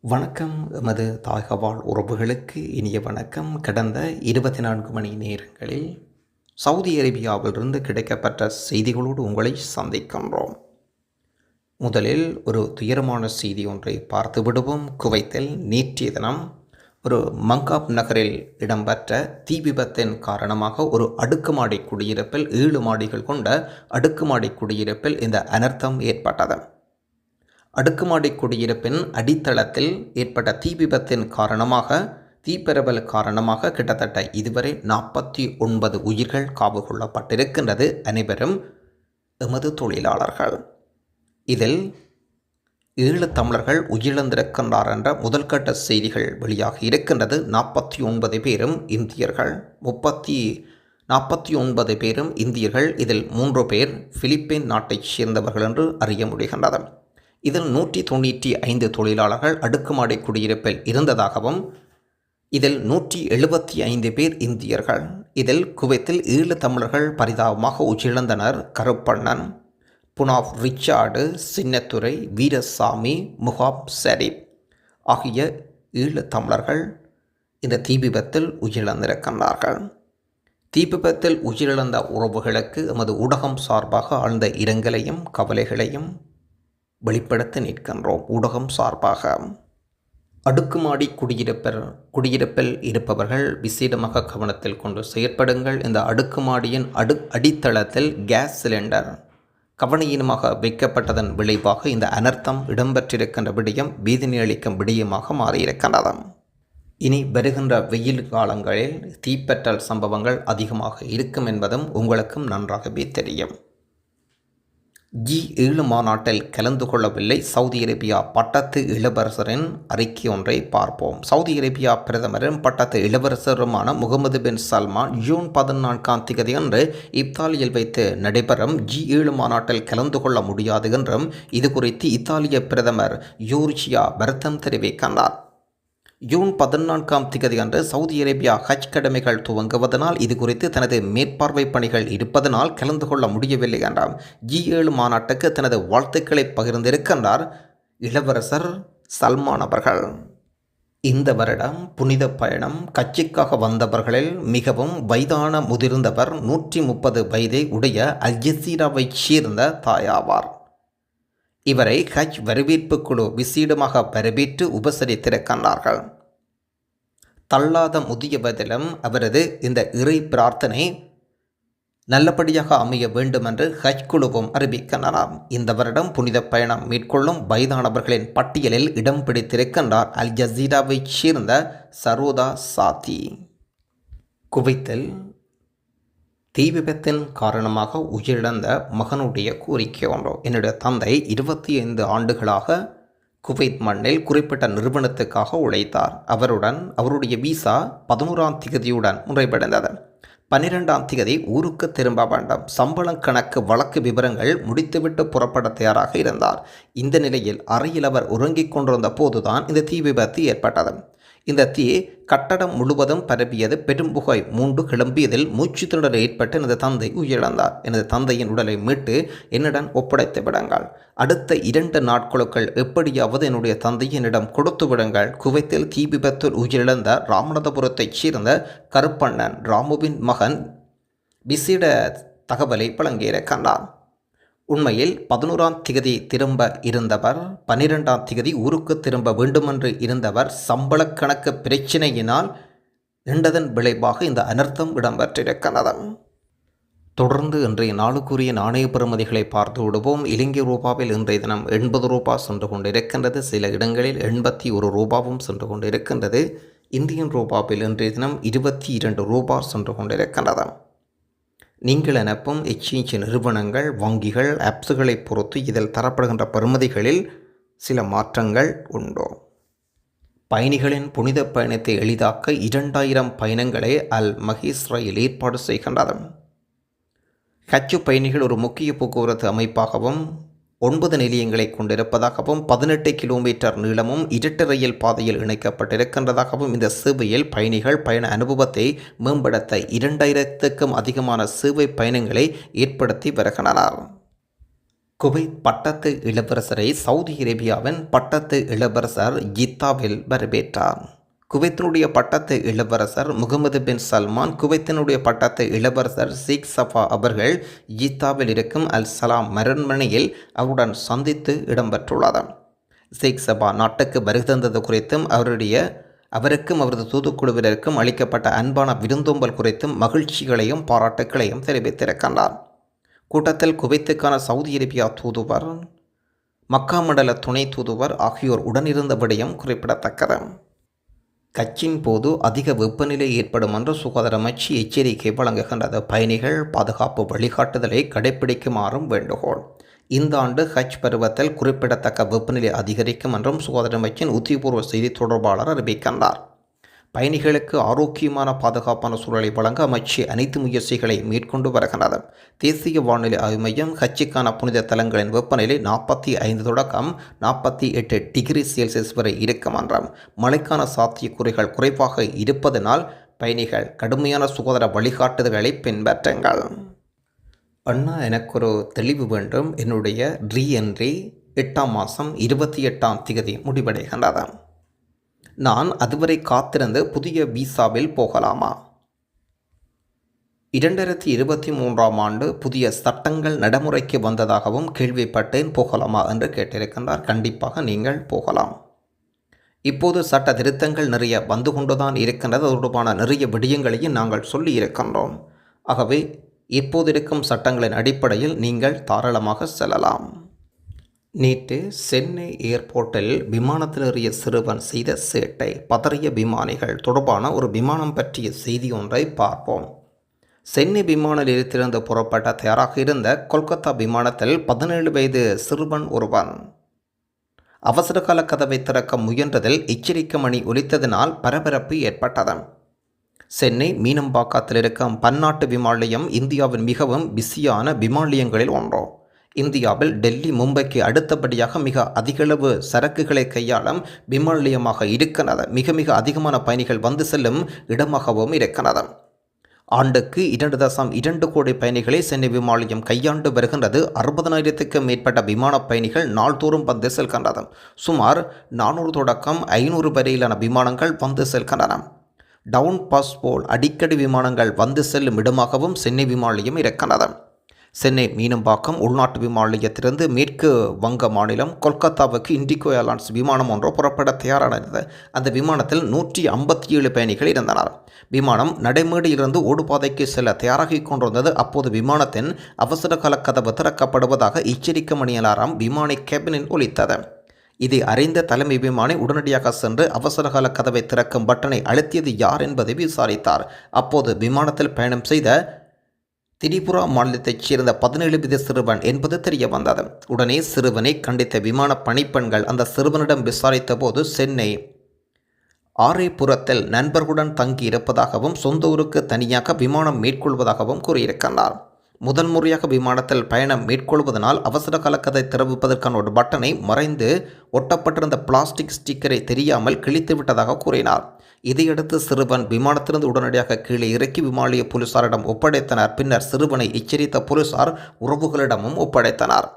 வணக்கம். எமது தாயகவாழ் உறவுகளுக்கு இனிய வணக்கம். கடந்த 24 மணி நேரங்களில் சவுதி அரேபியாவிலிருந்து கிடைக்கப்பட்ட செய்திகளோடு உங்களை சந்திக்கின்றோம். முதலில் ஒரு துயரமான செய்தி ஒன்றை பார்த்து விடுவோம். குவைத்தில் நேற்றைய தினம் ஒரு மங்காப் நகரில் இடம்பெற்ற தீ விபத்தின் காரணமாக ஒரு அடுக்குமாடி குடியிருப்பில் 7 மாடிகள் கொண்ட அடுக்குமாடி குடியிருப்பில் இந்த அனர்த்தம் ஏற்பட்டது. அடுக்குமாடி குடியிருப்பின் அடித்தளத்தில் ஏற்பட்ட தீ விபத்தின் காரணமாக தீப்பரவல் காரணமாக கிட்டத்தட்ட இதுவரை 49 உயிர்கள் காவு கொள்ளப்பட்டிருக்கின்றது. அனைவரும் எமது தொழிலாளர்கள். இதில் 7 தமிழர்கள் உயிரிழந்திருக்கின்றார் என்ற முதல்கட்ட செய்திகள் வெளியாகி இருக்கின்றது. 49 பேரும் இந்தியர்கள். 49 பேரும் இந்தியர்கள். இதில் 3 பேர் பிலிப்பைன் நாட்டைச் சேர்ந்தவர்கள் என்று அறிய முடிகின்றது. இதில் 195 தொழிலாளர்கள் அடுக்குமாடி குடியிருப்பில் இருந்ததாகவும் இதில் 175 பேர் இந்தியர்கள். இதில் குவைத்தில் 7 தமிழர்கள் பரிதாபமாக உயிரிழந்தனர். கருப்பண்ணன், புனாவ் ரிச்சார்டு, சின்னத்துரை, வீரசாமி, முகாப் ஷரீப் ஆகிய 7 தமிழர்கள் இந்த தீ விபத்தில் உயிரிழந்திருக்கின்றார்கள். தீ விபத்தில் உயிரிழந்த உறவுகளுக்கு எமது ஊடகம் சார்பாக ஆழ்ந்த இரங்கலையும் கவலைகளையும் வெளிப்படுத்த நிற்கின்றோம். ஊடகம் சார்பாக அடுக்குமாடி குடியிருப்பில் இருப்பவர்கள் விசேடமாக கவனத்தில் கொண்டு செயற்படுங்கள். இந்த அடுக்குமாடியின் அடித்தளத்தில் கேஸ் சிலிண்டர் கவனயீனமாக வைக்கப்பட்டதன் விளைவாக இந்த அனர்த்தம் இடம்பெற்றிருக்கின்ற விடயம் வேதனை அளிக்கும் விடயமாக மாறியிருக்கின்றது. இனி வருகின்ற வெயில் காலங்களில் தீப்பற்றல் சம்பவங்கள் அதிகமாக இருக்கும் என்பதும் உங்களுக்கும் நன்றாகவே தெரியும். G7 மாநாட்டில் கலந்து கொள்ளவில்லை சவுதி அரேபியா பட்டத்து இளவரசரின் அறிக்கை ஒன்றை பார்ப்போம். சவுதி அரேபியா பிரதமரும் பட்டத்து இளவரசருமான முகமது பின் சல்மான் ஜூன் 14 அன்று இத்தாலியில் வைத்து நடைபெறும் G7 மாநாட்டில் கலந்து கொள்ள முடியாது என்றும் இது குறித்து இத்தாலிய பிரதமர் யோர்ஜியா வருத்தம் தெரிவிக்கின்றார். ஜூன் 14 அன்று சவுதி அரேபியா ஹஜ் கடமைகள் துவங்குவதனால் இது குறித்து தனது மேற்பார்வை பணிகள் இருப்பதனால் கலந்து கொள்ள முடியவில்லை என்றார். G7 மாநாட்டுக்கு தனது வாழ்த்துக்களை பகிர்ந்திருக்கின்றார் இளவரசர் சல்மான் அவர்கள். இந்த வருடம் புனித பயணம் கட்சிக்காக வந்தவர்களில் மிகவும் வயதான முதிர்ந்தவர் 130 வயதை உடைய அல் ஜசீராவை சேர்ந்த தாயாவார். இவரை ஹஜ் வரவேற்பு குழு விசேடமாக வரவேற்று உபசரித்திருக்கின்றார்கள். தள்ளாத முதியவதிலும் அவரது இந்த இறை பிரார்த்தனை நல்லபடியாக அமைய வேண்டும் என்று ஹஜ் குழுவும் அறிவிக்கின்றனர். இந்த வருடம் புனித பயணம் மேற்கொள்ளும் வயதானவர்களின் பட்டியலில் இடம் பிடித்திருக்கின்றார் அல் ஜசீராவை சேர்ந்த சரோதா சாத்தி. குவைத்தில் தீ விபத்தின் காரணமாக உயிரிழந்த மகனுடைய கோரிக்கை ஒன்று. என்னுடைய தந்தை 25 ஆண்டுகளாக குவைத் மண்ணில் குறிப்பிட்ட நிறுவனத்துக்காக உழைத்தார். அவருடைய விசா 11ஆம் திகதியுடன் முறைப்படைந்தது. 12ஆம் திகதி ஊருக்கு திரும்ப வேண்டும். சம்பளம் கணக்கு வழக்கு விவரங்கள் முடித்துவிட்டு புறப்பட தயாராக இருந்தார். இந்த நிலையில் அறையில் அவர் உறங்கிக் கொண்டிருந்த போதுதான் இந்த தீ விபத்து ஏற்பட்டது. இந்த தீ கட்டடம் முழுவதும் பரவியது. பெரும்புகை மூண்டு கிளம்பியதில் மூச்சு திணறல் ஏற்பட்டு எனது தந்தை உயிரிழந்தார். எனது தந்தையின் உடலை மீட்டு என்னிடம் ஒப்படைத்து விடுங்கள். அடுத்த 2 நாட்களுக்குள் எப்படியாவது என்னுடைய தந்தையை என்னிடம் கொடுத்து விடுங்கள். குவைத்தில் தீ விபத்தில் உயிரிழந்த ராமநாதபுரத்தைச் சேர்ந்த கருப்பண்ணன் ராமுவின் மகன் விசேட தகவலை வழங்கியிருக்கின்றார். உண்மையில் 11ஆம் திகதி திரும்ப இருந்தவர் 12ஆம் திகதி ஊருக்கு திரும்ப வேண்டுமென்று இருந்தவர் சம்பள கணக்கு பிரச்சினையினால் நின்றதன் விளைவாக இந்த அனர்த்தம் இடம்பெற்றிருக்கிறது. தொடர்ந்து இன்றைய நாளுக்குரிய நாணய பெறுமதிகளை பார்த்து விடுவோம். இலங்கை ரூபாவில் இன்றைய தினம் 80 ரூபாய் சென்று கொண்டிருக்கின்றது. சில இடங்களில் 81 ரூபாவும் சென்று கொண்டிருக்கின்றது. இந்தியன் ரூபாவில் இன்றைய தினம் 22 ரூபாய் சென்று கொண்டிருக்கின்றது. நீங்கள் அனுப்பும் எக்ஸ்சேஞ்ச் நிறுவனங்கள், வங்கிகள், ஆப்ஸுகளை பொறுத்து இதில் தரப்படுகின்ற பெறுமதிகளில் சில மாற்றங்கள் உண்டு. பயணிகளின் புனித பயணத்தை எளிதாக்க 2000 பயணங்களை அல் மஹீஸ் ரயில் ஏற்பாடு செய்கின்றது. ஹஜ் பயணிகள் ஒரு முக்கிய போக்குவரத்து அமைப்பாகவும் 9 நிலையங்களை கொண்டிருப்பதாகவும் 18 கிலோமீட்டர் நீளமும் இரட்டை ரயில் பாதையில் இணைக்கப்பட்டிருக்கின்றதாகவும் இந்த சேவையில் பயணிகள் பயண அனுபவத்தை மேம்படுத்த 2000க்கும் அதிகமான சேவை பயணங்களை ஏற்படுத்தி வருகின்றனர். குவைத் பட்டத்து இளவரசரை சவுதி அரேபியாவின் பட்டத்து இளவரசர் ஜித்தாவில் வரவேற்றார். குவைத்தினுடைய பட்டத்து இளவரசர் முகமது பின் சல்மான், குவைத்தினுடைய பட்டத்து இளவரசர் ஷேக் சஃபா அவர்கள் ஜித்தாவில் இருக்கும் அல் சலாம் மரண்மனையில் அவருடன் சந்தித்து இடம்பெற்றுள்ளது. ஷேக் சஃபா நாட்டுக்கு வருகை தந்தது குறித்தும் அவருக்கும் அவரது தூதுக்குழுவினருக்கும் அளிக்கப்பட்ட அன்பான விருந்தோம்பல் குறித்தும் மகிழ்ச்சிகளையும் பாராட்டுகளையும் தெரிவித்திருக்கின்றார். கூட்டத்தில் குவைத்துக்கான சவுதி அரேபியா தூதுவர், மக்கா மண்டல துணை தூதுவர் ஆகியோர் உடனிருந்த விடயம் குறிப்பிடத்தக்கது. கட்சியின் போது அதிக வெப்பநிலை ஏற்படும் என்று சுகாதார அமைச்சு எச்சரிக்கை வழங்குகின்றது. பயணிகள் பாதுகாப்பு வழிகாட்டுதலை கடைபிடிக்குமாறும் வேண்டுகோள். இந்த ஆண்டு ஹஜ் பருவத்தில் குறிப்பிடத்தக்க வெப்பநிலை அதிகரிக்கும் என்றும் சுகாதார அமைச்சின் உத்தியபூர்வ செய்தி தொடர்பாளர் அறிவிக்கின்றார். பயணிகளுக்கு ஆரோக்கியமான பாதுகாப்பான சூழலை வழங்க அமைச்சு அனைத்து முயற்சிகளை மேற்கொண்டு வருகிறது. தேசிய வானிலை ஆய்வு மையம் ஹஜ்ஜுக்கான புனித தலங்களின் வெப்பநிலை 45 தொடக்கம் 48 டிகிரி செல்சியஸ் வரை இருக்கும் என்றும், மழைக்கான சாத்தியக்கூறுகள் குறைவாக இருப்பதனால் பயணிகள் கடுமையான சுகாதார வழிகாட்டுதல்களை பின்பற்றுங்கள். அண்ணா, எனக்கு ஒரு தெளிவு வேண்டும். என்னுடைய ரீஎன்ட்ரி 8ஆம் மாதம் 28ஆம் தேதி முடிவடைகின்றது. நான் அதுவரை காத்திருந்து புதிய விசாவில் போகலாமா? 2023ஆம் ஆண்டு புதிய சட்டங்கள் நடைமுறைக்கு வந்ததாகவும் கேள்விப்பட்டேன். போகலாமா என்று கேட்டிருக்கின்றார். கண்டிப்பாக நீங்கள் போகலாம். இப்போது சட்ட திருத்தங்கள் நிறைய வந்து கொண்டுதான் இருக்கின்றது. தொடர்பான நிறைய விடயங்களையும் நாங்கள் சொல்லி இருக்கின்றோம். ஆகவே இப்போது இருக்கும் சட்டங்களின் அடிப்படையில் நீங்கள் தாராளமாக செல்லலாம். நேற்று சென்னை ஏர்போர்ட்டில் விமானத்தில் ஏறிய சிறுவன் செய்த சேட்டை, பதறிய விமானிகள் தொடர்பான ஒரு விமானம் பற்றிய செய்தி ஒன்றை பார்ப்போம். சென்னை விமான நிலையத்திலிருந்து புறப்பட்ட தயாராக இருந்த கொல்கத்தா விமானத்தில் 17 வயது சிறுவன் ஒருவன் அவசரகால கதவை திறக்க முயன்றதில் எச்சரிக்கை மணி ஒலித்ததினால் பரபரப்பு ஏற்பட்டது. சென்னை மீனம்பாக்கத்தில் இருக்கும் பன்னாட்டு விமான நிலையம் இந்தியாவின் மிகவும் பிஸியான விமான நிலையங்களில் ஒன்று. இந்தியாவில் டெல்லி, மும்பைக்கு அடுத்தபடியாக மிக அதிகளவு சரக்குகளை கையாளும் விமான நிலையமாக இருக்கிறது. மிக அதிகமான பயணிகள் வந்து செல்லும் இடமாகவும் இருக்கிறது. ஆண்டுக்கு 2.2 கோடி பயணிகளை சென்னை விமான நிலையம் கையாண்டு வருகின்றது. 60,000க்கும் மேற்பட்ட விமான பயணிகள் நாள்தோறும் வந்து செல்கின்றது. சுமார் 400 தொடக்கம் 500 வரையிலான விமானங்கள் வந்து செல்கின்றன. டவுன் பாஸ் போல் அடிக்கடி விமானங்கள் வந்து செல்லும் இடமாகவும் சென்னை விமான நிலையம் இருக்கிறது. சென்னை மீனம்பாக்கம் உள்நாட்டு விமான நிலையத்திலிருந்து மேற்கு வங்க மாநிலம் கொல்கத்தாவுக்கு இண்டிகோ ஏர்லைன்ஸ் விமானம் ஒன்று புறப்பட தயாரானது. அந்த விமானத்தில் 157 பயணிகள் இருந்தனர். விமானம் நடைமேடையிலிருந்து ஓடுபாதைக்கு செல்ல தயாராகி கொண்டிருந்தது. அப்போது விமானத்தின் அவசரகால கதவு திறக்கப்படுவதாக எச்சரிக்கை மணி அலாரம் விமானி கேபினில் ஒலித்தது. இதை அறிந்த தலைமை விமானி உடனடியாக சென்று அவசரகால கதவை திறக்கும் பட்டனை அழுத்தியது யார் என்பதை விசாரித்தார். அப்போது விமானத்தில் பயணம் செய்த திரிபுரா மாநிலத்தைச் சேர்ந்த 17 வயது சிறுவன் என்பது தெரிய வந்தது. உடனே சிறுவனை கண்டித்த விமான பணிப்பெண்கள் அந்த சிறுவனிடம் விசாரித்த போது சென்னை ஆரேபுரத்தில் நண்பர்களுடன் தங்கி இருப்பதாகவும் சொந்த ஊருக்கு தனியாக விமானம் மேற்கொள்வதாகவும் கூறியிருக்கிறார். முதல் முறையாக விமானத்தில் பயணம் மேற்கொள்வதனால் அவசரகால கதை திறப்பதற்கான ஒரு பட்டனை மறைந்து ஒட்டப்பட்டிருந்த பிளாஸ்டிக் ஸ்டிக்கரை தெரியாமல் கிழித்து விட்டதாக கூறினார். இதையடுத்து சிறுவன் விமானத்திலிருந்து உடனடியாக கீழே இறக்கி விமான நிலைய போலீசாரிடம் ஒப்படைத்தனர். பின்னர் சிறுவனை எச்சரித்த போலீசார் உறவுகளிடமும் ஒப்படைத்தனர்.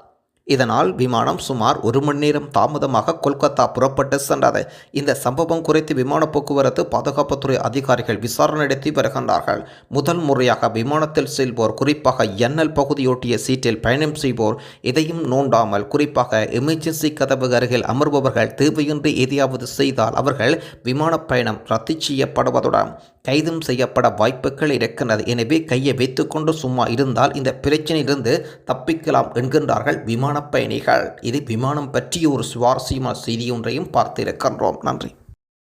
இதனால் விமானம் சுமார் 1 மணி நேரம் தாமதமாக கொல்கத்தா புறப்பட்டு சென்றது. இந்த சம்பவம் குறித்து விமான போக்குவரத்து பாதுகாப்புத்துறை அதிகாரிகள் விசாரணை நடத்தி வருகின்றார்கள். முதல் முறையாக விமானத்தில் செல்வோர், குறிப்பாக எண்ணல் பகுதியொட்டிய சீட்டில் பயணம் செய்வோர் எதையும் நோண்டாமல், குறிப்பாக எமர்ஜென்சி கதவு அருகில் அமர்பவர்கள் தேவையின்றி எதையாவது செய்தால் அவர்கள் விமான பயணம் ரத்து செய்யப்படுவதுடன் கைதும் செய்யப்பட வாய்ப்புகள் இருக்கின்றது. எனவே கையை வைத்துக்கொண்டு சும்மா இருந்தால் இந்த பிரச்சனையிலிருந்து தப்பிக்கலாம் என்கின்றார்கள் விமான பயணிகள். இது விமானம் பற்றிய ஒரு சுவாரஸ்யமான செய்தி ஒன்றையும் பார்த்திருக்கின்றோம். நன்றி.